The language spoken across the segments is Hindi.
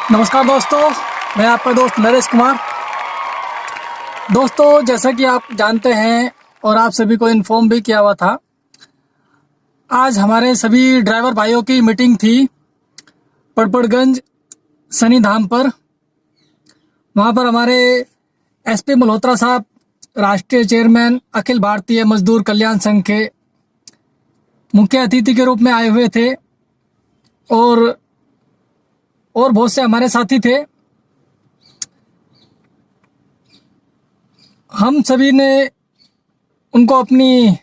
नमस्कार दोस्तों, मैं आपका दोस्त नरेश कुमार। दोस्तों, जैसा कि आप जानते हैं और आप सभी को इन्फॉर्म भी किया हुआ था, आज हमारे सभी ड्राइवर भाइयों की मीटिंग थी पड़पड़गंज शनि धाम पर। वहाँ पर हमारे एसपी मल्होत्रा साहब, राष्ट्रीय चेयरमैन अखिल भारतीय मजदूर कल्याण संघ के मुख्य अतिथि के रूप में आए हुए थे और बहुत से हमारे साथी थे। हम सभी ने उनको अपनी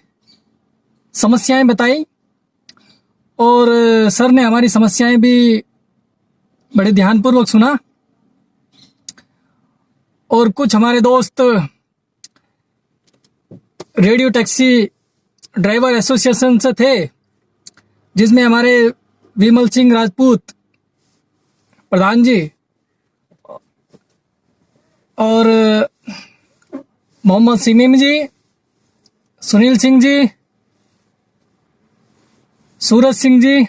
समस्याएं बताई और सर ने हमारी समस्याएं भी बड़े ध्यानपूर्वक सुना। और कुछ हमारे दोस्त रेडियो टैक्सी ड्राइवर एसोसिएशन से थे, जिसमें हमारे विमल सिंह राजपूत प्रधान जी और मोहम्मद सिमीम जी, सुनील सिंह जी, सूरज सिंह जी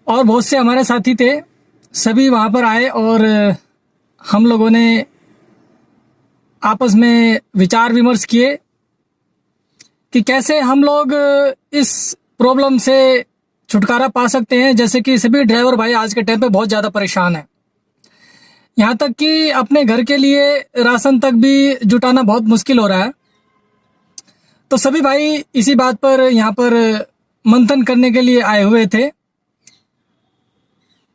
और बहुत से हमारे साथी थे। सभी वहाँ पर आए और हम लोगों ने आपस में विचार विमर्श किए कि कैसे हम लोग इस प्रॉब्लम से छुटकारा पा सकते हैं। जैसे कि सभी ड्राइवर भाई आज के टाइम पे बहुत ज़्यादा परेशान हैं, यहाँ तक कि अपने घर के लिए राशन तक भी जुटाना बहुत मुश्किल हो रहा है। तो सभी भाई इसी बात पर यहाँ पर मंथन करने के लिए आए हुए थे।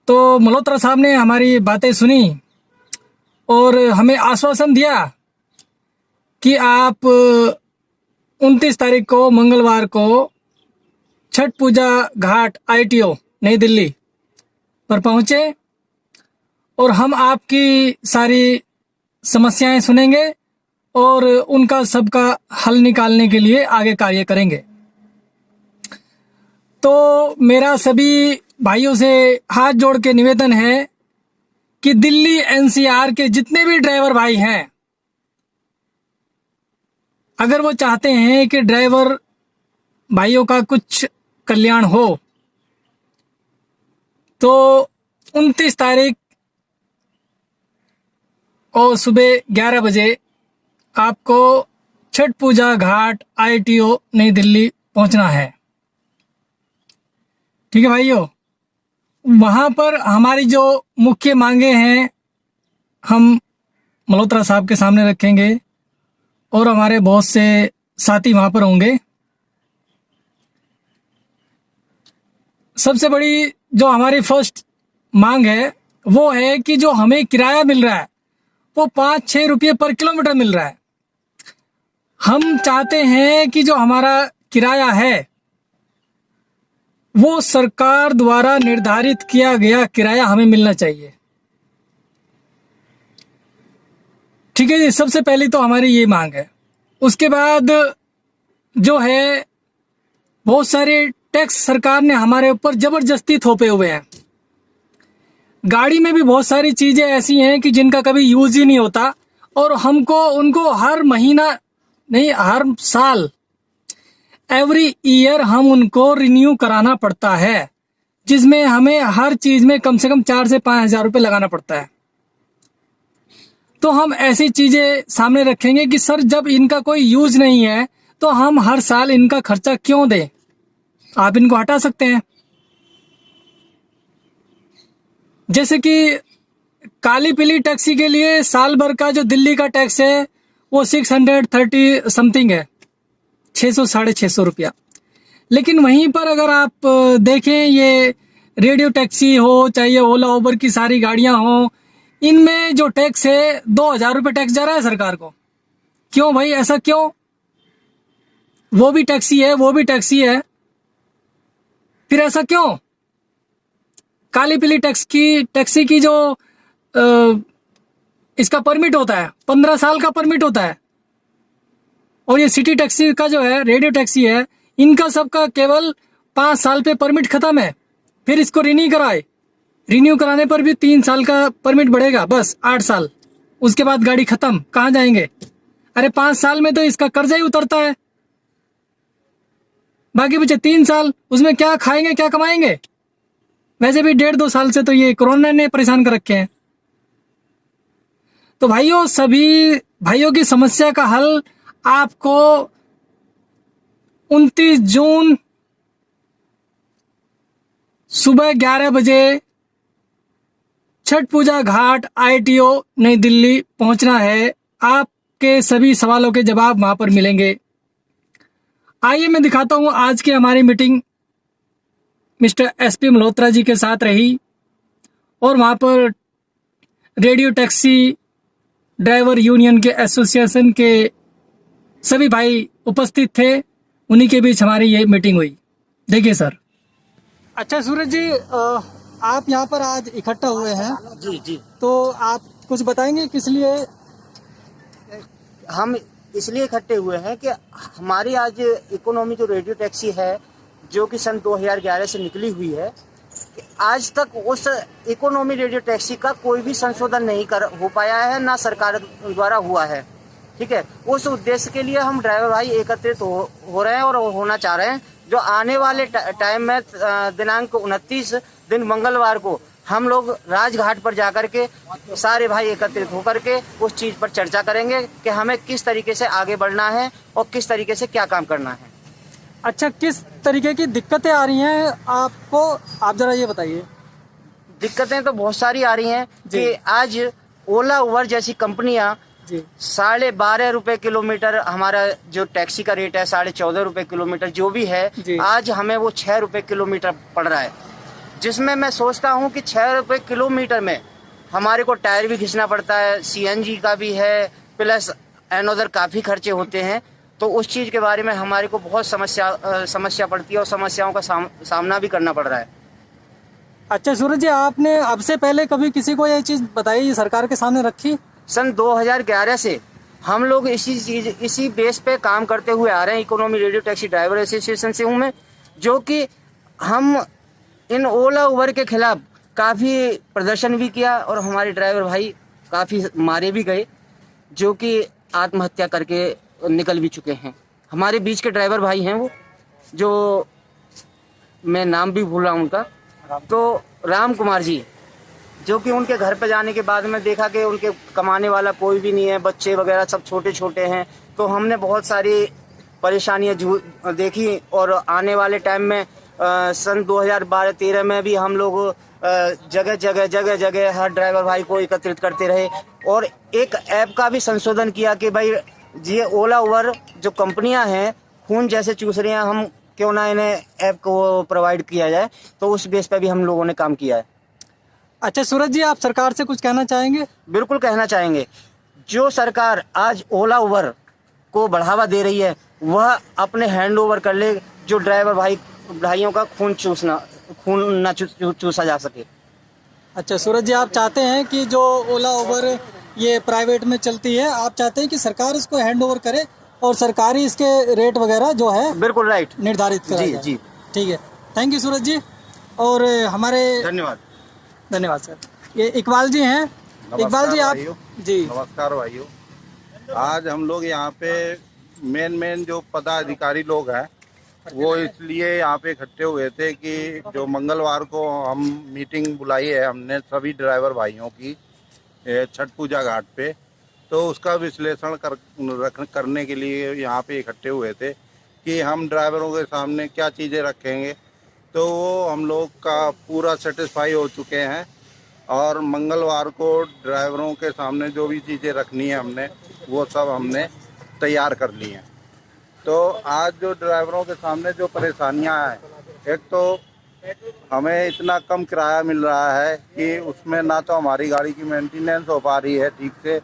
तो मल्होत्रा साहब ने हमारी बातें सुनी और हमें आश्वासन दिया कि आप 29 तारीख को मंगलवार को छठ पूजा घाट ITO नई दिल्ली पर पहुँचे और हम आपकी सारी समस्याएं सुनेंगे और उनका सबका हल निकालने के लिए आगे कार्य करेंगे। तो मेरा सभी भाइयों से हाथ जोड़ के निवेदन है कि दिल्ली NCR के जितने भी ड्राइवर भाई हैं, अगर वो चाहते हैं कि ड्राइवर भाइयों का कुछ कल्याण हो, तो 29 तारीख और सुबह 11 बजे आपको छठ पूजा घाट ITO नई दिल्ली पहुंचना है। ठीक है भाइयों, वहां पर हमारी जो मुख्य मांगे हैं हम मल्होत्रा साहब के सामने रखेंगे और हमारे बहुत से साथी वहां पर होंगे। सबसे बड़ी जो हमारी फर्स्ट मांग है वो है कि जो हमें किराया मिल रहा है वो 5-6 रुपये पर किलोमीटर मिल रहा है। हम चाहते हैं कि जो हमारा किराया है वो सरकार द्वारा निर्धारित किया गया किराया हमें मिलना चाहिए। ठीक है जी, सबसे पहली तो हमारी ये मांग है। उसके बाद जो है, बहुत सारे टैक्स सरकार ने हमारे ऊपर जबरदस्ती थोपे हुए हैं। गाड़ी में भी बहुत सारी चीजें ऐसी हैं कि जिनका कभी यूज ही नहीं होता और हमको उनको हर महीना नहीं, हर साल एवरी ईयर हम उनको रिन्यू कराना पड़ता है, जिसमें हमें हर चीज में कम से कम 4 से 5 हजार रुपये लगाना पड़ता है। तो हम ऐसी चीजें सामने रखेंगे कि सर, जब इनका कोई यूज नहीं है तो हम हर साल इनका खर्चा क्यों दें, आप इनको हटा सकते हैं। जैसे कि काली पीली टैक्सी के लिए साल भर का जो दिल्ली का टैक्स है वो 630 समथिंग है, 600-650 रुपया। लेकिन वहीं पर अगर आप देखें, ये रेडियो टैक्सी हो चाहे ये ओला उबर की सारी गाड़ियां हो, इनमें जो टैक्स है 2000 रुपये टैक्स जा रहा है सरकार को। क्यों भाई, ऐसा क्यों? वो भी टैक्सी है, वो भी टैक्सी है, फिर ऐसा क्यों? काली पीली टैक्सी की जो इसका परमिट होता है 15 साल का परमिट होता है, और ये सिटी टैक्सी का जो है रेडियो टैक्सी है, इनका सबका केवल 5 साल पे परमिट खत्म है। फिर इसको रिन्यू कराए, रिन्यू कराने पर भी 3 साल का परमिट बढ़ेगा, बस 8 साल, उसके बाद गाड़ी खत्म। कहाँ जाएंगे? अरे 5 साल में तो इसका कर्जा ही उतरता है, बाकी बचे 3 साल, उसमें क्या खाएंगे क्या कमाएंगे? वैसे भी 1.5-2 साल से तो ये कोरोना ने परेशान कर रखे हैं। तो भाइयों, सभी भाइयों की समस्या का हल आपको 29 जून सुबह 11 बजे छठ पूजा घाट ITO नई दिल्ली पहुंचना है। आपके सभी सवालों के जवाब वहां पर मिलेंगे। आइए मैं दिखाता हूं आज की हमारी meeting mister SP Malhotra ji के साथ रही और वहां पर रेडियो टैक्सी ड्राइवर यूनियन के एसोसिएशन के सभी भाई उपस्थित थे। उन्हीं के बीच हमारी ये मीटिंग हुई। देखिए सर। अच्छा सूरज जी, आप यहाँ पर आज इकट्ठा हुए हैं। जी जी, तो आप कुछ बताएंगे किस लिए? हम इसलिए इकट्ठे हुए हैं कि हमारी आज इकोनॉमी जो रेडियो टैक्सी है, जो कि सन 2011 से निकली हुई है, कि आज तक उस इकोनॉमी रेडियो टैक्सी का कोई भी संशोधन नहीं हो पाया है, ना सरकार द्वारा हुआ है। ठीक है, उस उद्देश्य के लिए हम ड्राइवर भाई एकत्रित हो रहे हैं और होना चाह रहे हैं। जो आने वाले टाइम में दिनांक 29 दिन मंगलवार को हम लोग राजघाट पर जाकर के सारे भाई एकत्रित होकर के उस चीज पर चर्चा करेंगे कि हमें किस तरीके से आगे बढ़ना है और किस तरीके से क्या काम करना है। अच्छा, किस तरीके की दिक्कतें आ रही हैं आपको, आप जरा ये बताइए। दिक्कतें तो बहुत सारी आ रही हैं कि आज ओला उबर जैसी कंपनियां 12.5 रुपए किलोमीटर, हमारा जो टैक्सी का रेट है 14.5 रुपए किलोमीटर जो भी है, आज हमें वो 6 रुपए किलोमीटर पड़ रहा है। जिसमें मैं सोचता हूँ कि 6 रुपए किलोमीटर में हमारे को टायर भी घिसना पड़ता है, CNG का भी है, प्लस अनदर काफ़ी खर्चे होते हैं। तो उस चीज़ के बारे में हमारे को बहुत समस्या पड़ती है और समस्याओं का सामना भी करना पड़ रहा है। अच्छा सूरज जी, आपने अब से पहले कभी किसी को ये चीज़ बताई, सरकार के सामने रखी? सन 2011 से हम लोग इसी बेस पे काम करते हुए आ रहे हैं। Economy radio taxi driver association से हूँ मैं, जो कि हम इन ओला उबर के खिलाफ काफ़ी प्रदर्शन भी किया और हमारे ड्राइवर भाई काफ़ी मारे भी गए, जो कि आत्महत्या करके निकल भी चुके हैं। हमारे बीच के ड्राइवर भाई हैं वो, जो मैं नाम भी भूल रहा हूँ उनका, तो राम कुमार जी, जो कि उनके घर पे जाने के बाद में देखा कि उनके कमाने वाला कोई भी नहीं है, बच्चे वगैरह सब छोटे छोटे हैं। तो हमने बहुत सारी परेशानियां देखी और आने वाले टाइम में सन 2012-13 में भी हम लोग जगह जगह हर ड्राइवर भाई को एकत्रित करते रहे और एक ऐप का भी संशोधन किया कि भाई ये ओला उबर जो कंपनियां हैं खून जैसे चूस रही हैं, हम क्यों ना इन्हें ऐप को प्रोवाइड किया जाए। तो उस बेस पे भी हम लोगों ने काम किया है। अच्छा सूरज जी, आप सरकार से कुछ कहना चाहेंगे? बिल्कुल कहना चाहेंगे। जो सरकार आज ओला उबर को बढ़ावा दे रही है, वह अपने हैंड ओवर कर ले, जो ड्राइवर भाइयों का खून ना चूसा जा सके। अच्छा सूरज जी, आप चाहते हैं कि जो ओला उबर ये प्राइवेट में चलती है, आप चाहते हैं कि सरकार इसको हैंड ओवर करे और सरकारी इसके रेट वगैरह जो है बिल्कुल राइट निर्धारित करे। जी। ठीक है, थैंक यू सूरज जी। और हमारे धन्यवाद सर। ये इकबाल जी हैं। इकबाल जी, आप जी नमस्कार भाइयों। आज हम लोग यहाँ पे मेन जो पदाधिकारी लोग हैं वो इसलिए यहाँ पे इकट्ठे हुए थे कि जो मंगलवार को हम मीटिंग बुलाई है हमने सभी ड्राइवर भाइयों की छठ पूजा घाट पे, तो उसका विश्लेषण करने के लिए यहाँ पे इकट्ठे हुए थे कि हम ड्राइवरों के सामने क्या चीज़ें रखेंगे। तो वो हम लोग का पूरा सेटिस्फाई हो चुके हैं और मंगलवार को ड्राइवरों के सामने जो भी चीज़ें रखनी है हमने वो सब हमने तैयार कर ली हैं। तो आज जो ड्राइवरों के सामने जो परेशानियां हैं, एक तो हमें इतना कम किराया मिल रहा है कि उसमें ना तो हमारी गाड़ी की मेंटेनेंस हो पा रही है ठीक से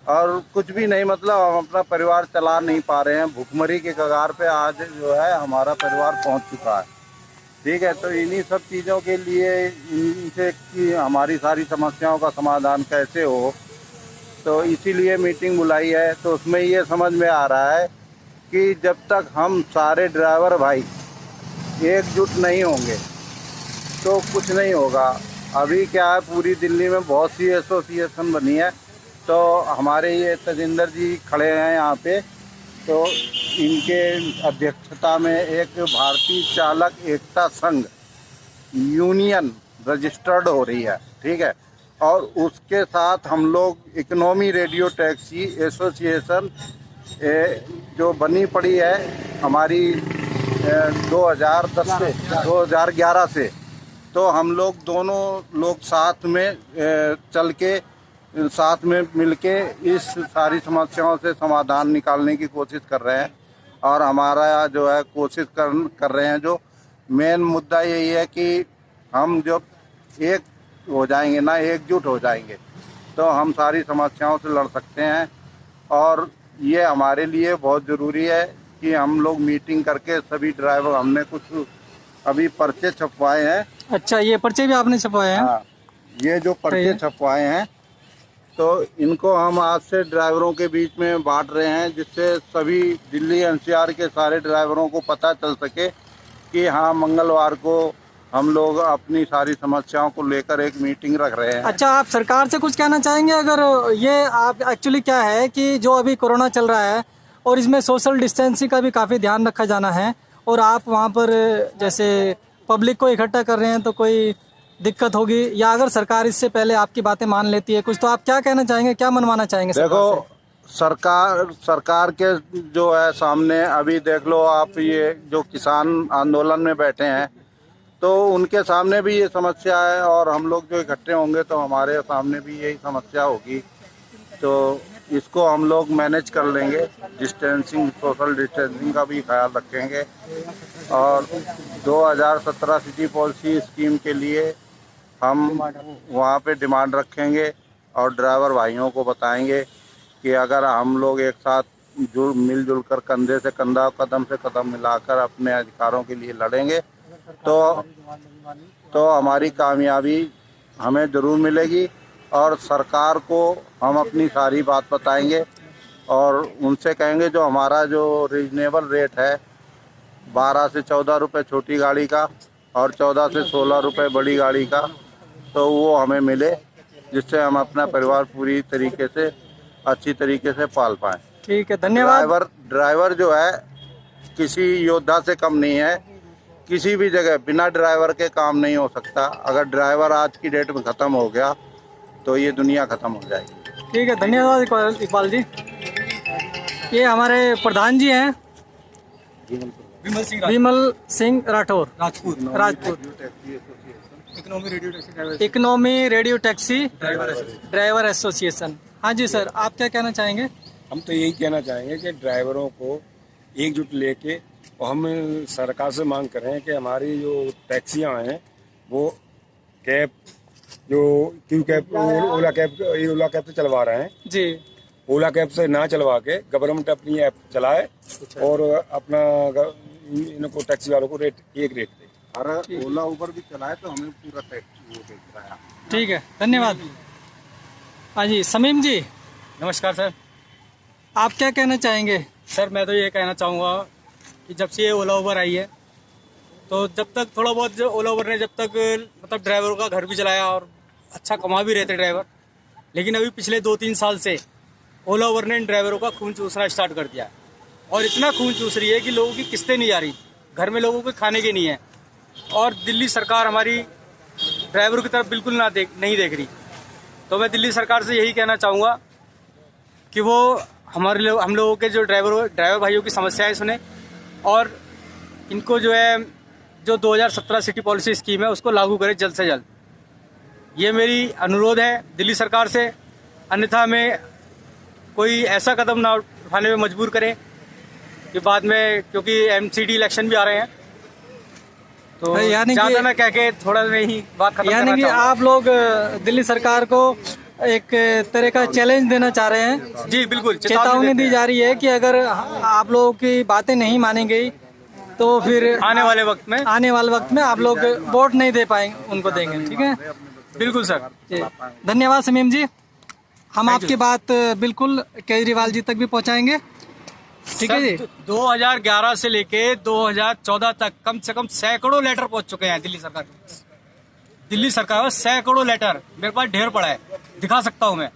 और कुछ भी नहीं, मतलब हम अपना परिवार चला नहीं पा रहे हैं। भुखमरी के कगार पे आज जो है हमारा परिवार पहुंच चुका है। ठीक है, तो इन्हीं सब चीज़ों के लिए इनसे कि हमारी सारी समस्याओं का समाधान कैसे हो, तो इसीलिए मीटिंग बुलाई है। तो उसमें ये समझ में आ रहा है कि जब तक हम सारे ड्राइवर भाई एकजुट नहीं होंगे तो कुछ नहीं होगा। अभी क्या है, पूरी दिल्ली में बहुत सी एसोसिएशन बनी है, तो हमारे ये तजिंदर जी खड़े हैं यहाँ पे, तो इनके अध्यक्षता में एक भारतीय चालक एकता संघ यूनियन रजिस्टर्ड हो रही है, ठीक है। और उसके साथ हम लोग इकोनॉमी रेडियो टैक्सी एसोसिएशन जो बनी पड़ी है हमारी 2010 से 2011 से, तो हम लोग दोनों लोग साथ में चल के साथ में मिलके इस सारी समस्याओं से समाधान निकालने की कोशिश कर रहे हैं। और हमारा जो है कोशिश कर रहे हैं, जो मेन मुद्दा यही है कि हम जब एक हो जाएंगे ना, एकजुट हो जाएंगे, तो हम सारी समस्याओं से लड़ सकते हैं। और ये हमारे लिए बहुत ज़रूरी है कि हम लोग मीटिंग करके सभी ड्राइवर, हमने कुछ अभी पर्चे छपवाए हैं। अच्छा, ये पर्चे भी आपने छपवाए हैं? हाँ, ये जो पर्चे छपवाए हैं तो इनको हम आज से ड्राइवरों के बीच में बांट रहे हैं, जिससे सभी दिल्ली एनसीआर के सारे ड्राइवरों को पता चल सके कि हाँ, मंगलवार को हम लोग अपनी सारी समस्याओं को लेकर एक मीटिंग रख रहे हैं। अच्छा, आप सरकार से कुछ कहना चाहेंगे? अगर ये आप एक्चुअली क्या है कि जो अभी कोरोना चल रहा है और इसमें सोशल डिस्टेंसिंग का भी काफ़ी ध्यान रखा जाना है, और आप वहाँ पर जैसे पब्लिक को इकट्ठा कर रहे हैं तो कोई दिक्कत होगी, या अगर सरकार इससे पहले आपकी बातें मान लेती है कुछ, तो आप क्या कहना चाहेंगे, क्या मनवाना चाहेंगे? देखो, सरकार के जो है सामने अभी देख लो आप, ये जो किसान आंदोलन में बैठे हैं तो उनके सामने भी ये समस्या है, और हम लोग जो इकट्ठे होंगे तो हमारे सामने भी यही समस्या होगी। तो इसको हम लोग मैनेज कर लेंगे, डिस्टेंसिंग, सोशल डिस्टेंसिंग का भी ख्याल रखेंगे। और 2017 सिटी पॉलिसी स्कीम के लिए हम वहाँ पे डिमांड रखेंगे और ड्राइवर भाइयों को बताएंगे कि अगर हम लोग एक साथ मिलजुल कर कंधे से कंधा, कदम से कदम मिलाकर अपने अधिकारों के लिए लड़ेंगे तो हमारी कामयाबी हमें ज़रूर मिलेगी। और सरकार को हम अपनी सारी बात बताएंगे और उनसे कहेंगे जो हमारा जो रीजनेबल रेट है 12 से 14 रुपये छोटी गाड़ी का और 14 से 16 रुपये बड़ी गाड़ी का, तो वो हमें मिले, जिससे हम अपना परिवार पूरी तरीके से अच्छी तरीके से पाल पाएँ। ठीक है, धन्यवाद। ड्राइवर जो है किसी योद्धा से कम नहीं है। किसी भी जगह बिना ड्राइवर के काम नहीं हो सकता। अगर ड्राइवर आज की डेट में ख़त्म हो गया तो ये दुनिया ख़त्म हो जाएगी। ठीक है, धन्यवाद इकबाल जी। ये हमारे प्रधान जी हैं, Vimal Singh Rathore, Rajput, economy radio taxi driver association. हाँ जी सर, आप क्या कहना चाहेंगे? हम तो यही कहना चाहेंगे कि ड्राइवरों को एकजुट लेके, और हम सरकार से मांग कर रहे हैं कि हमारी जो टैक्सियां हैं वो कैब, जो क्यू कैब, ओला कैब से चलवा रहे हैं जी, ओला कैब से ना चलवा के गवर्नमेंट अपनी ऐप चलाए और अपना इनको टैक्सी वालों को एक रेट दे। अगर ओला उबर भी चलाए तो हमें पूरा टैक्सी वो देता है। ठीक है, धन्यवाद। हाँ जी, समीम जी, नमस्कार सर। आप क्या कहना चाहेंगे? सर मैं तो ये कहना चाहूँगा कि जब से ये ओला उबर आई है तो जब तक थोड़ा बहुत जो ओला उबर ने जब तक मतलब ड्राइवरों का घर भी चलाया और अच्छा कमा भी रहे थे ड्राइवर, लेकिन अभी पिछले 2-3 साल से ओला उबर ने ड्राइवरों का खून चूसना स्टार्ट कर दिया है। और इतना खून चूस रही है कि लोगों की किस्तें नहीं आ रही, घर में लोगों को खाने के नहीं है। और दिल्ली सरकार हमारी ड्राइवरों की तरफ बिल्कुल नहीं देख रही। तो मैं दिल्ली सरकार से यही कहना चाहूँगा कि वो हम लोगों के जो ड्राइवर भाइयों की समस्याएं सुने और इनको जो है जो 2017 सिटी पॉलिसी स्कीम है उसको लागू करें जल्द से जल्द। ये मेरी अनुरोध है दिल्ली सरकार से, अन्यथा हमें कोई ऐसा कदम ना उठाने में मजबूर करें कि बाद में, क्योंकि एमसीडी इलेक्शन भी आ रहे हैं, तो ज़्यादा ना कह के थोड़ा में ही बात खत्म यानी कि आप लोग दिल्ली सरकार को एक तरह का चैलेंज देना चाह रहे हैं? जी बिल्कुल, चेतावनी दी जा रही है कि अगर आप लोगों की बातें नहीं मानी गई तो फिर आने वाले वक्त में आप लोग वोट नहीं दे पाएंगे, उनको देंगे। ठीक है, बिल्कुल सर। धन्यवाद समीम जी, हम आपकी बात बिल्कुल केजरीवाल जी तक भी पहुंचाएंगे। ठीक है जी। 2011 से लेके 2014 तक कम से कम सैकड़ों लेटर पहुंच चुके हैं दिल्ली सरकार के पास। दिल्ली सरकार में सैकड़ों लेटर मेरे पास ढेर पड़ा है, दिखा सकता हूं मैं।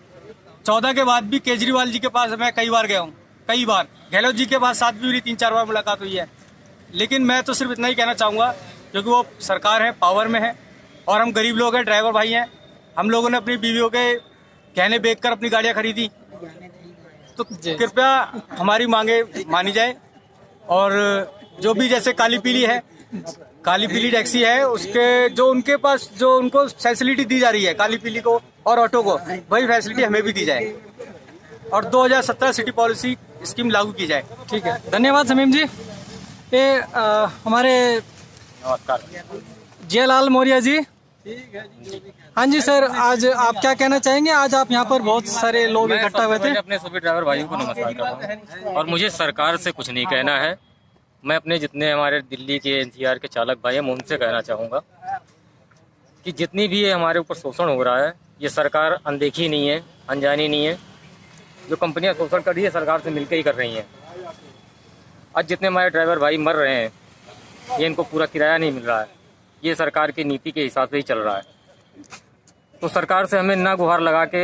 14 के बाद भी केजरीवाल जी के पास मैं कई बार गया हूं, कई बार गहलोत जी के पास साथ भी मेरी 3-4 बार मुलाकात हुई है। लेकिन मैं तो सिर्फ इतना ही कहना चाहूँगा, क्योंकि वो सरकार है, पावर में है, और हम गरीब लोग हैं, ड्राइवर भाई हैं। हम लोगों ने अपनी बीवियों के गहने बेचकर अपनी गाड़ियाँ खरीदी, तो कृपया हमारी मांगे मानी जाए। और जो भी जैसे काली पीली है, काली पीली टैक्सी है, उसके जो उनके पास जो उनको फैसिलिटी दी जा रही है काली पीली को और ऑटो को, वही फैसिलिटी हमें भी दी जाए और 2017 सिटी पॉलिसी स्कीम लागू की जाए। ठीक है, धन्यवाद समीम जी। ये हमारे नमस्कार। जयलाल मौर्य जी। हाँ जी सर, आज आप क्या कहना चाहेंगे? आज आप यहाँ पर बहुत सारे लोग इकट्ठा हुए थे। अपने सभी ड्राइवर भाइयों को नमस्कार करता हूँ और मुझे सरकार से कुछ नहीं कहना है। मैं अपने जितने हमारे दिल्ली के एनसीआर के चालक भाई हैं, मैं उनसे कहना चाहूँगा कि जितनी भी ये हमारे ऊपर शोषण हो रहा है, ये सरकार अनदेखी नहीं है, अनजानी नहीं है। जो कंपनियां शोषण कर रही है, सरकार से मिलकर ही कर रही हैं। आज जितने हमारे ड्राइवर भाई मर रहे हैं, ये इनको पूरा किराया नहीं मिल रहा है, ये सरकार की नीति के हिसाब से ही चल रहा है। तो सरकार से हमें ना गुहार लगा के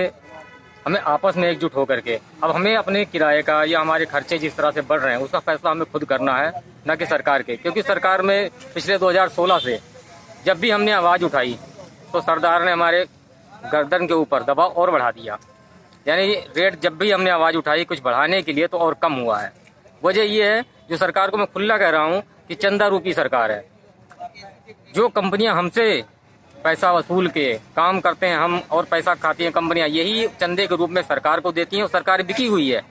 हमें आपस में एकजुट होकर के अब हमें अपने किराए का या हमारे खर्चे जिस तरह से बढ़ रहे हैं, उसका फैसला हमें खुद करना है, ना कि सरकार के। क्योंकि सरकार में पिछले 2016 से जब भी हमने आवाज़ उठाई तो सरदार ने हमारे गर्दन के ऊपर दबाव और बढ़ा दिया। यानी रेट जब भी हमने आवाज़ उठाई कुछ बढ़ाने के लिए तो और कम हुआ है। वजह ये है, जो सरकार को मैं खुला कह रहा हूँ कि चंदा रूपी सरकार है। जो कंपनियां हमसे पैसा वसूल के काम करते हैं हम और पैसा खाती हैं कंपनियां, यही चंदे के रूप में सरकार को देती हैं और सरकार बिकी हुई है।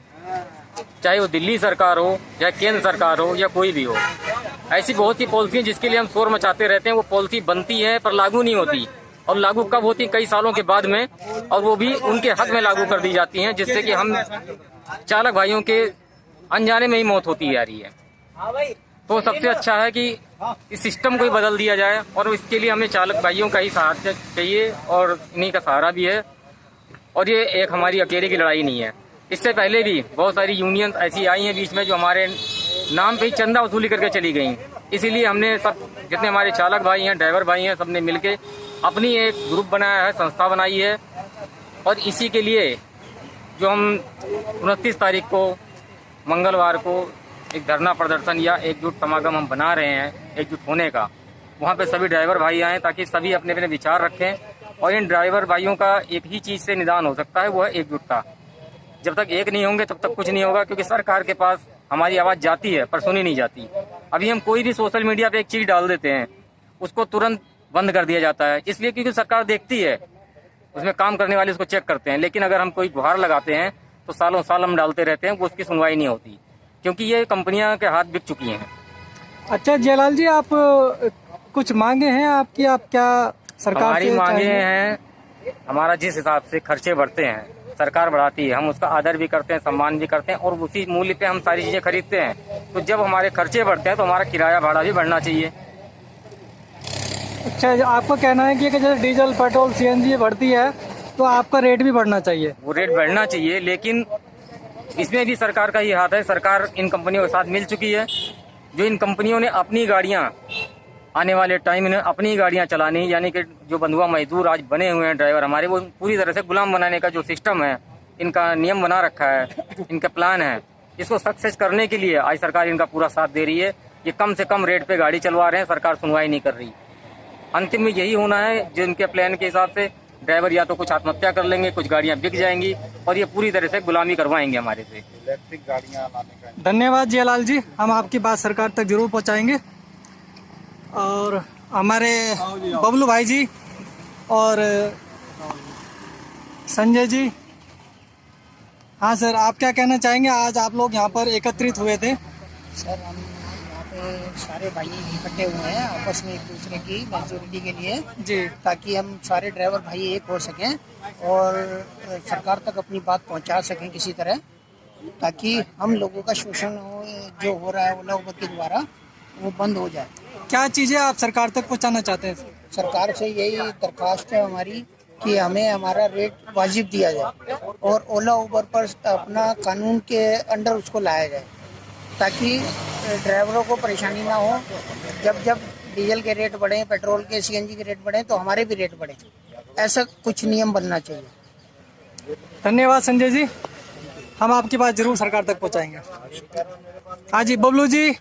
चाहे वो दिल्ली सरकार हो या केंद्र सरकार हो या कोई भी हो। ऐसी बहुत सी पॉलिसी जिसके लिए हम शोर मचाते रहते हैं, वो पॉलिसी बनती है पर लागू नहीं होती। और लागू कब होती? कई सालों के बाद में, और वो भी उनके हक में लागू कर दी जाती हैं, जिससे कि हम चालक भाइयों के अनजाने में ही मौत होती जा रही है। तो सबसे अच्छा है कि इस सिस्टम को ही बदल दिया जाए और इसके लिए हमें चालक भाइयों का ही साथ चाहिए और इन्हीं का सहारा भी है। और ये एक हमारी अकेले की लड़ाई नहीं है। इससे पहले भी बहुत सारी यूनियन ऐसी आई हैं बीच में जो हमारे नाम पे ही चंदा वसूली करके चली गई। इसीलिए हमने सब जितने हमारे चालक भाई हैं, ड्राइवर भाई हैं, सबने मिलके अपनी एक ग्रुप बनाया है, संस्था बनाई है। और इसी के लिए जो हम 29 तारीख को मंगलवार को एक धरना प्रदर्शन या एकजुट समागम हम बना रहे हैं एकजुट होने का, वहाँ पे सभी ड्राइवर भाई आएँ ताकि सभी अपने अपने विचार रखें। और इन ड्राइवर भाइयों का एक ही चीज़ से निदान हो सकता है, वो है एकजुटता। जब तक एक नहीं होंगे तब तक कुछ नहीं होगा, क्योंकि सरकार के पास हमारी आवाज़ जाती है पर सुनी नहीं जाती। अभी हम कोई भी सोशल मीडिया पे एक चीज़ डाल देते हैं, उसको तुरंत बंद कर दिया जाता है, इसलिए क्योंकि सरकार देखती है, उसमें काम करने वाले उसको चेक करते हैं। लेकिन अगर हम कोई गुहार लगाते हैं तो सालों साल हम डालते रहते हैं, वो उसकी सुनवाई नहीं होती, क्योंकि ये कंपनियां के हाथ बिक चुकी हैं। अच्छा जयलाल जी, आप कुछ मांगे हैं आपकी? आप क्या सरकार हमारी से मांगे चाहेंगे? हैं, हमारा जिस हिसाब से खर्चे बढ़ते हैं सरकार बढ़ाती है, हम उसका आदर भी करते हैं, सम्मान भी करते हैं और उसी मूल्य पे हम सारी चीजें खरीदते हैं। तो जब हमारे खर्चे बढ़ते हैं तो हमारा किराया भाड़ा भी बढ़ना चाहिए। अच्छा, आपका कहना है कि जैसे डीजल पेट्रोल सीएनजी बढ़ती है तो आपका रेट भी बढ़ना चाहिए? वो रेट बढ़ना चाहिए, लेकिन इसमें भी सरकार का ही हाथ है। सरकार इन कंपनियों के साथ मिल चुकी है। जो इन कंपनियों ने अपनी गाड़ियां आने वाले टाइम में अपनी गाड़ियां चलानी, यानी कि जो बंधुआ मजदूर आज बने हुए हैं ड्राइवर हमारे, वो पूरी तरह से गुलाम बनाने का जो सिस्टम है, इनका नियम बना रखा है, इनका प्लान है, इसको सक्सेस करने के लिए आज सरकार इनका पूरा साथ दे रही है। ये कम से कम रेट पे गाड़ी चलवा रहे हैं, सरकार सुनवाई नहीं कर रही। अंतिम में यही होना है, जो इनके प्लान के हिसाब से ड्राइवर या तो कुछ आत्महत्या कर लेंगे, कुछ गाड़ियां बिक जाएंगी और ये पूरी तरह से गुलामी करवाएंगे हमारे से। इलेक्ट्रिक गाड़ियां लाने का। धन्यवाद जयलाल जी, हम आपकी बात सरकार तक जरूर पहुंचाएंगे। और हमारे बबलू भाई जी और संजय जी, हाँ सर, आप क्या कहना चाहेंगे? आज आप लोग यहाँ पर एकत्रित हुए थे। सर, हम यहाँ पे सारे भाई इकट्ठे हुए हैं आपस में एक दूसरे की मेजोरिटी के लिए जी, ताकि हम सारे ड्राइवर भाई एक हो सकें और सरकार तक अपनी बात पहुँचा सकें किसी तरह, ताकि हम लोगों का शोषण जो हो रहा है ओला उबर के द्वारा वो बंद हो जाए। क्या चीज़ें आप सरकार तक पहुँचाना चाहते हैं? सरकार से यही दरख्वास्त है हमारी कि हमें हमारा रेट वाजिब दिया जाए और ओला उबर पर अपना कानून के अंडर उसको लाया जाए, ताकि ड्राइवरों को परेशानी ना हो। जब जब डीजल के रेट बढ़े, पेट्रोल के, सीएनजी के रेट बढ़े, तो हमारे भी रेट बढ़े। ऐसा कुछ नियम बनना चाहिए। धन्यवाद संजय जी, हम आपकी बात जरूर सरकार तक पहुँचाएंगे। हाँ जी बबलू जी,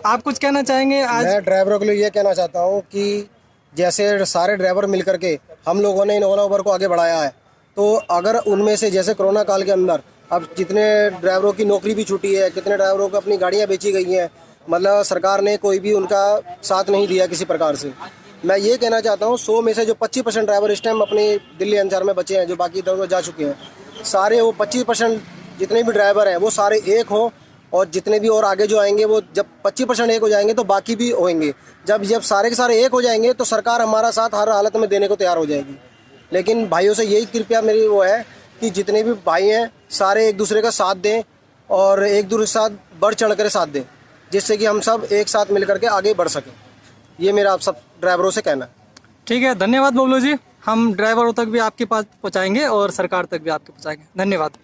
आप कुछ कहना चाहेंगे? आज मैं ड्राइवरों के लिए ये कहना चाहता हूँ कि जैसे सारे ड्राइवर मिल करके हम लोगों ने इन ओला उबर को आगे बढ़ाया है, तो अगर उनमें से जैसे कोरोना काल के अंदर अब जितने ड्राइवरों की नौकरी भी छूटी है, कितने ड्राइवरों को अपनी गाड़ियां बेची गई हैं, मतलब सरकार ने कोई भी उनका साथ नहीं दिया किसी प्रकार से। मैं ये कहना चाहता हूँ 100 में से जो 25% ड्राइवर इस टाइम अपनी दिल्ली एनसीआर में बचे हैं, जो बाकी इधर उधर जा चुके हैं, सारे वो 25% जितने भी ड्राइवर हैं वो सारे एक हों, और जितने भी और आगे जो आएंगे वो जब 25% एक हो जाएंगे तो बाकी भी होंगे। जब सारे के सारे एक हो जाएंगे तो सरकार हमारा साथ हर हालत में देने को तैयार हो जाएगी। लेकिन भाइयों से यही कृपया मेरी वो है कि जितने भी भाई हैं सारे एक दूसरे का साथ दें और एक दूसरे के साथ बढ़ चढ़ कर साथ दें, जिससे कि हम सब एक साथ मिल करके आगे बढ़ सकें। ये मेरा आप सब ड्राइवरों से कहना है। ठीक है, धन्यवाद बबलू जी। हम ड्राइवरों तक भी आपके पास पहुंचाएंगे और सरकार तक भी आपके पहुंचाएंगे। धन्यवाद।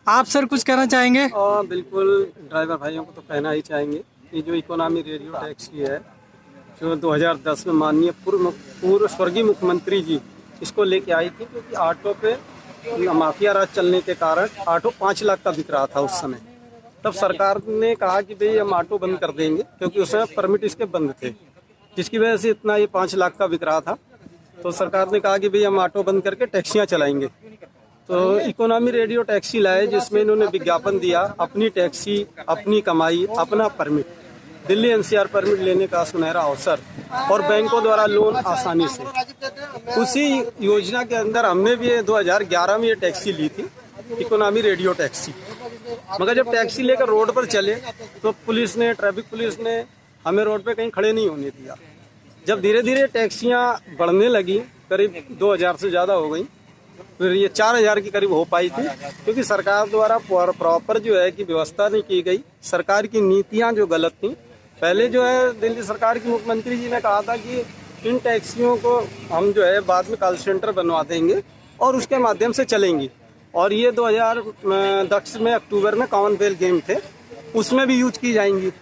आप सर कुछ कहना चाहेंगे? बिल्कुल, ड्राइवर भाइयों को तो कहना ही चाहेंगे कि जो इकोनॉमी रेडियो टैक्सी है, जो 2010 में माननीय पूर्व स्वर्गीय मुख्यमंत्री जी इसको लेके आई थी, क्योंकि ऑटो पे माफिया राज चलने के कारण ऑटो 5 लाख का बिक रहा था उस समय। तब सरकार ने कहा कि भाई हम ऑटो बंद कर देंगे, क्योंकि उस समय परमिट इसके बंद थे, जिसकी वजह से इतना ये 5 लाख का बिक रहा था। तो सरकार ने कहा कि भाई हम ऑटो बंद करके टैक्सियाँ चलाएंगे। तो इकोनॉमी रेडियो टैक्सी लाए, जिसमें इन्होंने विज्ञापन दिया, अपनी टैक्सी, अपनी कमाई, अपना परमिट, दिल्ली एनसीआर परमिट लेने का सुनहरा अवसर और बैंकों द्वारा लोन आसानी से। उसी योजना के अंदर हमने भी 2011 में ये टैक्सी ली थी, इकोनॉमी रेडियो टैक्सी। मगर जब टैक्सी लेकर रोड पर चले तो पुलिस ने, ट्रैफिक पुलिस ने हमें रोड पे कहीं खड़े नहीं होने दिया। जब धीरे धीरे टैक्सियाँ बढ़ने लगी, करीब 2000 से ज़्यादा हो गई, फिर ये 4000 की करीब हो पाई थी, क्योंकि सरकार द्वारा प्रॉपर जो है कि व्यवस्था नहीं की गई। सरकार की नीतियां जो गलत थी। पहले जो है दिल्ली सरकार के मुख्यमंत्री जी ने कहा था कि इन टैक्सियों को हम जो है बाद में कॉल सेंटर बनवा देंगे और उसके माध्यम से चलेंगी। और ये 2010 में अक्टूबर में कॉमनवेल्थ गेम थे, उसमें भी यूज की जाएंगी।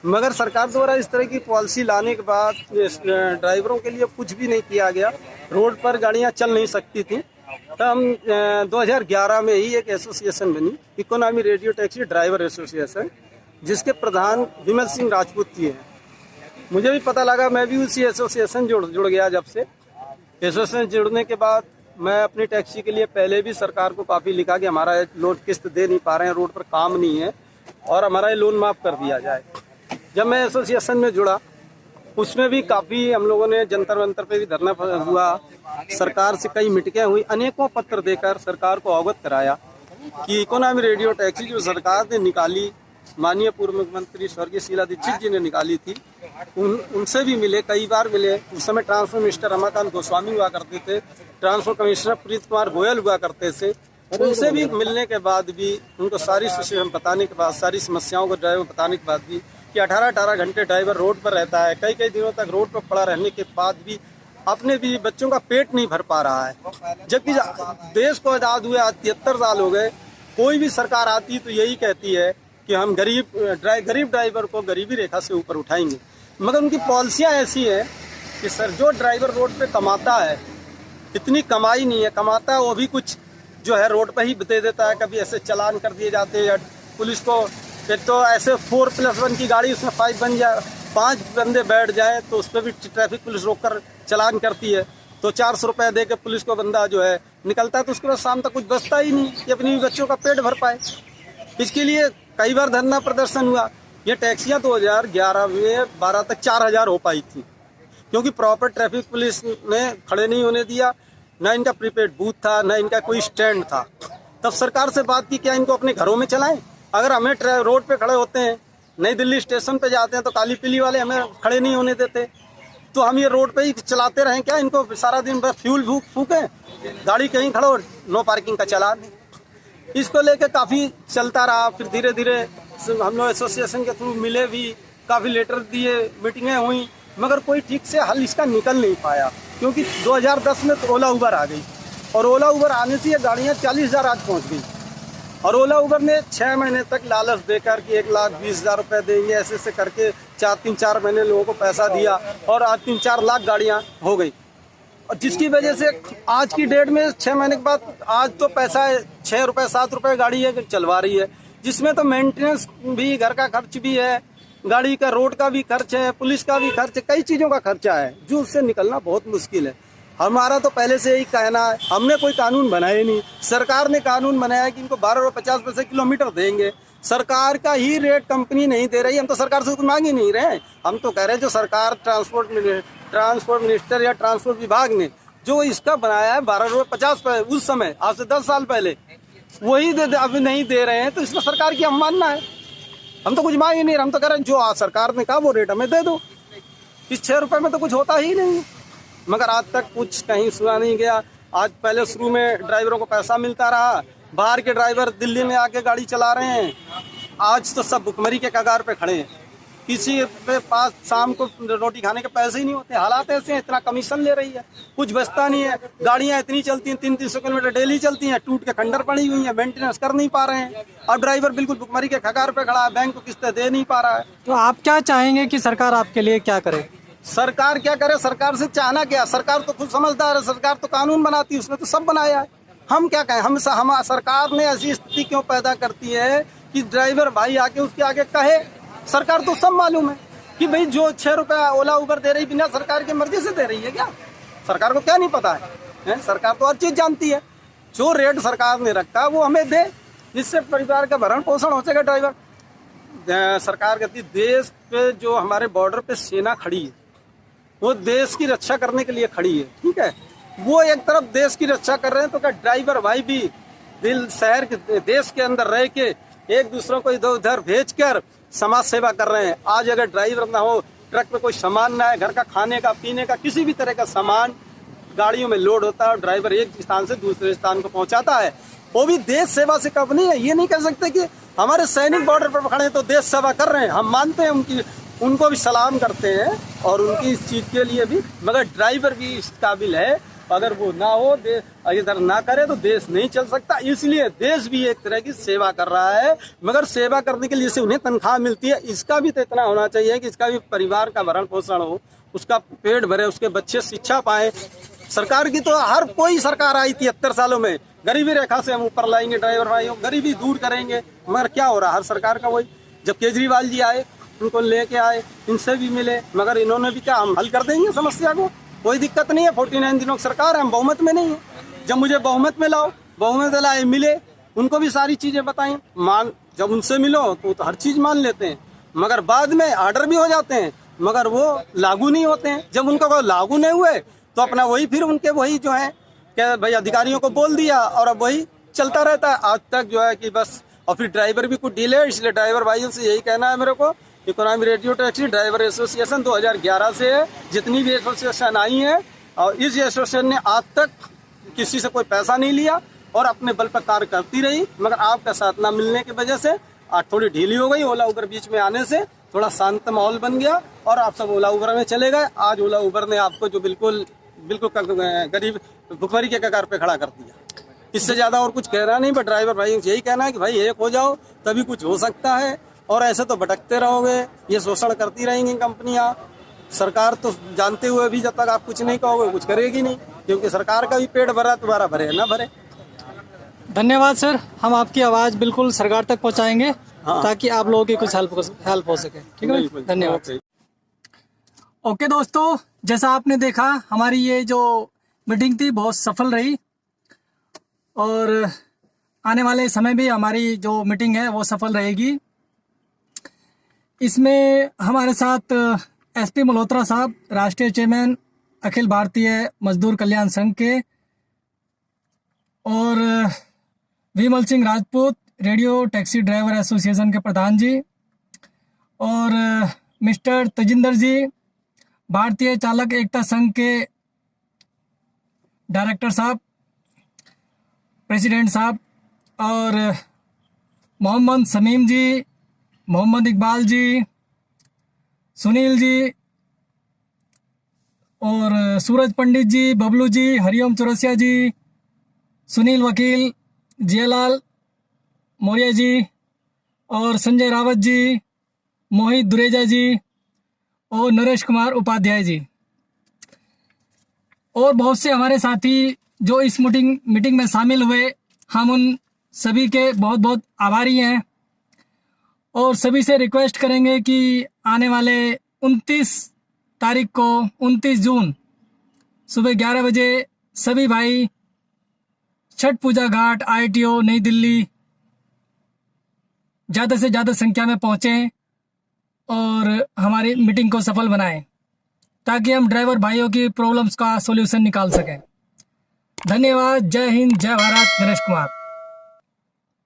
मगर सरकार द्वारा इस तरह की पॉलिसी लाने के बाद ड्राइवरों के लिए कुछ भी नहीं किया गया। रोड पर गाड़ियाँ चल नहीं सकती थी। तो हम 2011 में ही एक एसोसिएशन बनी, economy radio taxi driver association, जिसके प्रधान विमल सिंह राजपूत जी हैं। मुझे भी पता लगा, मैं भी उसी एसोसिएशन जुड़ गया। जब से एसोसिएशन जुड़ने के बाद मैं अपनी टैक्सी के लिए पहले भी सरकार को काफ़ी लिखा कि हमारा लोन किस्त दे नहीं पा रहे हैं, रोड पर काम नहीं है और हमारा ये लोन माफ़ कर दिया जाए। जब मैं एसोसिएशन में जुड़ा, उसमें भी काफ़ी हम लोगों ने जंतर मंतर पे भी धरना हुआ, सरकार से कई मीटिंगें हुई, अनेकों पत्र देकर सरकार को अवगत कराया कि इकोनॉमी रेडियो टैक्सी जो सरकार ने निकाली, माननीय पूर्व मुख्यमंत्री स्वर्गीय शीला दीक्षित जी ने निकाली थी, उनसे भी मिले, कई बार मिले। उस समय ट्रांसपोर्ट मिनिस्टर रमाकांत गोस्वामी हुआ करते थे, ट्रांसपोर्ट कमिश्नर प्रीत कुमार गोयल हुआ करते थे। उनसे भी मिलने के बाद भी, उनको सारी सिचुएशन बताने के बाद, सारी समस्याओं को ड्राइवर बताने के बाद भी कि 18-18 घंटे ड्राइवर रोड पर रहता है, कई कई दिनों तक रोड पर पड़ा रहने के बाद भी अपने भी बच्चों का पेट नहीं भर पा रहा है। जबकि देश को आज़ाद हुए आज 73 साल हो गए, कोई भी सरकार आती तो यही कहती है कि हम गरीब ड्राइवर को गरीबी रेखा से ऊपर उठाएंगे। मगर उनकी पॉलिसियाँ ऐसी है कि सर, जो ड्राइवर रोड पे कमाता है, इतनी कमाई नहीं है, कमाता है वो भी कुछ जो है रोड पर ही दे देता है। कभी ऐसे चालान कर दिए जाते हैं पुलिस को, तो ऐसे 4+1 की गाड़ी उसमें 5 बन जाए, 5 बंदे बैठ जाए तो उस पर भी ट्रैफिक पुलिस रोककर चालान करती है। तो 400 रुपये दे के पुलिस को बंदा जो है निकलता है, तो उसके बाद शाम तक कुछ बचता ही नहीं कि अपनी बच्चों का पेट भर पाए। इसके लिए कई बार धरना प्रदर्शन हुआ। ये टैक्सियाँ 2011 में 12 तक 4000 हो पाई थी, क्योंकि प्रॉपर ट्रैफिक पुलिस ने खड़े नहीं होने दिया, ना इनका प्रीपेड बूथ था, ना इनका कोई स्टैंड था। तब सरकार से बात की, क्या इनको अपने घरों में चलाएं? अगर हमें रोड पे खड़े होते हैं, नई दिल्ली स्टेशन पे जाते हैं तो काली पीली वाले हमें खड़े नहीं होने देते, तो हम ये रोड पे ही चलाते रहें क्या? इनको सारा दिन बस फ्यूल फूकें, गाड़ी कहीं खड़ो, नो पार्किंग का चालान। इसको लेके काफ़ी चलता रहा। फिर धीरे धीरे हम लोग एसोसिएशन के थ्रू मिले भी, काफ़ी लेटर दिए, मीटिंगें हुई, मगर कोई ठीक से हल इसका निकल नहीं पाया। क्योंकि 2010 में तो ओला उबर आ गई, और ओला उबर आने से ये गाड़ियाँ 40,000 आज पहुँच गई। और ओला उबर ने 6 महीने तक लालच देकर कि 1,20,000 रुपये देंगे, ऐसे ऐसे करके 3-4 महीने लोगों को पैसा दिया, और आज 3-4 लाख गाड़ियाँ हो गई। और जिसकी वजह से आज की डेट में 6 महीने के बाद आज तो पैसा है 6 रुपये 7 रुपये गाड़ी है चलवा रही है, जिसमें तो मेंटेनेंस भी, घर का खर्च भी है, गाड़ी का, रोड का भी खर्च है, पुलिस का भी खर्च है, कई चीज़ों का खर्चा है जो उससे निकलना बहुत मुश्किल है। हमारा तो पहले से यही कहना है, हमने कोई कानून बनाया नहीं, सरकार ने कानून बनाया कि इनको 12.50 किलोमीटर देंगे। सरकार का ही रेट कंपनी नहीं दे रही, हम तो सरकार से कुछ मांग ही नहीं रहे। हम तो कह रहे हैं जो सरकार ट्रांसपोर्ट मिनिस्टर या ट्रांसपोर्ट विभाग ने जो इसका बनाया है 12.50 उस समय, आज से 10 साल पहले, वही अभी नहीं दे रहे हैं, तो इसमें सरकार की हम मानना है। हम तो कुछ मांग ही नहीं रहे, हम तो कह रहे हैं जो आज सरकार ने कहा वो रेट हमें दे दो। इस 6 रुपये में तो कुछ होता ही नहीं, मगर आज तक कुछ कहीं सुना नहीं गया। आज पहले शुरू में ड्राइवरों को पैसा मिलता रहा, बाहर के ड्राइवर दिल्ली में आके गाड़ी चला रहे हैं, आज तो सब भुखमरी के कगार पे खड़े हैं। किसी के पास शाम को रोटी खाने के पैसे ही नहीं होते। हालात ऐसे हैं, इतना कमीशन ले रही है, कुछ बचता नहीं है। गाड़ियां इतनी चलती हैं, 300-300 किलोमीटर डेली चलती हैं, टूट के खंडर पड़ी हुई हैं, मेंटेनेंस कर नहीं पा रहे हैं। अब ड्राइवर बिल्कुल भुखमरी के कगार पे खड़ा है, बैंक को किस्तें दे नहीं पा रहा है। तो आप क्या चाहेंगे कि सरकार आपके लिए क्या करे? सरकार क्या करे? सरकार से चाहना क्या, सरकार तो खुद समझदार है, सरकार तो कानून बनाती है, उसने तो सब बनाया है। हम क्या कहें? हम सरकार ने ऐसी स्थिति क्यों पैदा करती है कि ड्राइवर भाई आके उसके आगे कहे? सरकार तो सब मालूम है कि भाई जो 6 रुपया ओला उबर दे रही बिना सरकार की मर्जी से दे रही है क्या? सरकार को क्या नहीं पता है? सरकार तो हर चीज जानती है। जो रेट सरकार ने रखा वो हमें दे, जिससे परिवार का भरण पोषण हो सके। ड्राइवर सरकार कहती, देश पे जो हमारे बॉर्डर पे सेना खड़ी है वो देश की रक्षा करने के लिए खड़ी है, ठीक है। वो एक तरफ देश की रक्षा कर रहे हैं, तो क्या ड्राइवर भाई भी दिल शहर के देश के अंदर रह के एक दूसरों को इधर उधर भेज कर समाज सेवा कर रहे हैं। आज अगर ड्राइवर ना हो, ट्रक में कोई सामान ना है, घर का खाने का पीने का किसी भी तरह का सामान गाड़ियों में लोड होता है और ड्राइवर एक स्थान से दूसरे स्थान को पहुंचाता है, वो भी देश सेवा से कम नहीं है। ये नहीं कह सकते कि हमारे सैनिक बॉर्डर पर खड़े हैं तो देश सेवा कर रहे हैं। हम मानते हैं, उनको भी सलाम करते हैं और उनकी इस चीज के लिए भी, मगर ड्राइवर भी इस काबिल है। अगर वो ना हो, इधर ना करे तो देश नहीं चल सकता। इसलिए देश भी एक तरह की सेवा कर रहा है, मगर सेवा करने के लिए से उन्हें तनख्वाह मिलती है। इसका भी तो इतना होना चाहिए कि इसका भी परिवार का भरण पोषण हो, उसका पेट भरे, उसके बच्चे शिक्षा पाए। सरकार की तो हर कोई सरकार आई 73 सालों में, गरीबी रेखा से हम ऊपर लाएंगे ड्राइवर भाइयों, गरीबी दूर करेंगे, मगर क्या हो रहा है? हर सरकार का वही। जब केजरीवाल जी आए, उनको लेके आए, इनसे भी मिले, मगर इन्होंने भी क्या हम हल कर देंगे समस्या को? कोई दिक्कत नहीं है, 49 दिनों की सरकार है, हम बहुमत में नहीं है। जब मुझे बहुमत में लाओ, बहुमत लाए, मिले, उनको भी सारी चीजें बताएं, जब उनसे मिलो तो हर चीज मान लेते हैं, मगर बाद में ऑर्डर भी हो जाते हैं, मगर वो लागू नहीं होते हैं। जब उनको लागू नहीं हुए तो अपना वही फिर उनके वही जो है क्या भाई अधिकारियों को बोल दिया और अब वही चलता रहता है आज तक जो है कि बस। और फिर ड्राइवर भी कुछ डील है, इसलिए ड्राइवर भाइयों से यही कहना है मेरे को, economy radio taxi driver association 2011 से है, जितनी भी एसोसिएशन आई है, और इस एसोसिएशन ने आज तक किसी से कोई पैसा नहीं लिया और अपने बल पर कार्य करती रही, मगर आपका साथ ना मिलने की वजह से आज थोड़ी ढीली हो गई। ओला उबर बीच में आने से थोड़ा शांत माहौल बन गया और आप सब ओला उबर में चले गए। आज ओला उबर ने आपको जो बिल्कुल गरीब भुखमरी के कगार पे खड़ा कर दिया। इससे ज्यादा और कुछ कहना नहीं, पर ड्राइवर भाई यही कहना है कि भाई एक हो जाओ तभी कुछ हो सकता है, और ऐसे तो भटकते रहोगे, ये शोषण करती रहेंगी कंपनियां। सरकार तो जानते हुए भी जब तक आप कुछ नहीं कहोगे कुछ करेगी नहीं, क्योंकि सरकार का भी पेट भरा, तुम्हारा भरे ना भरे। धन्यवाद सर, हम आपकी आवाज बिल्कुल सरकार तक पहुंचाएंगे ताकि आप लोगों की कुछ हेल्प हो सके। ठीक है, धन्यवाद। ओके दोस्तों, जैसा आपने देखा हमारी ये जो मीटिंग थी बहुत सफल रही, और आने वाले समय भी हमारी जो मीटिंग है वो सफल रहेगी। इसमें हमारे साथ एसपी मल्होत्रा साहब, राष्ट्रीय चेयरमैन अखिल भारतीय मजदूर कल्याण संघ के, और Vimal Singh Rajput, radio taxi driver association के प्रधान जी, और मिस्टर तजिंदर जी, भारतीय चालक एकता संघ के डायरेक्टर साहब, प्रेसिडेंट साहब, और मोहम्मद समीम जी, मोहम्मद इकबाल जी, सुनील जी, और सूरज पंडित जी, बबलू जी, हरिओम चौरसिया जी, सुनील वकील, जियालाल मौर्य जी, और संजय रावत जी, मोहित दुरेजा जी, और नरेश कुमार उपाध्याय जी, और बहुत से हमारे साथी जो इस मीटिंग में शामिल हुए। हम उन सभी के बहुत बहुत आभारी हैं। और सभी से रिक्वेस्ट करेंगे कि आने वाले 29 तारीख को 29 जून सुबह 11 बजे सभी भाई छठ पूजा घाट ITO नई दिल्ली ज़्यादा से ज़्यादा संख्या में पहुँचें और हमारी मीटिंग को सफल बनाएं ताकि हम ड्राइवर भाइयों की प्रॉब्लम्स का सॉल्यूशन निकाल सकें। धन्यवाद। जय हिंद, जय भारत। गणेश कुमार।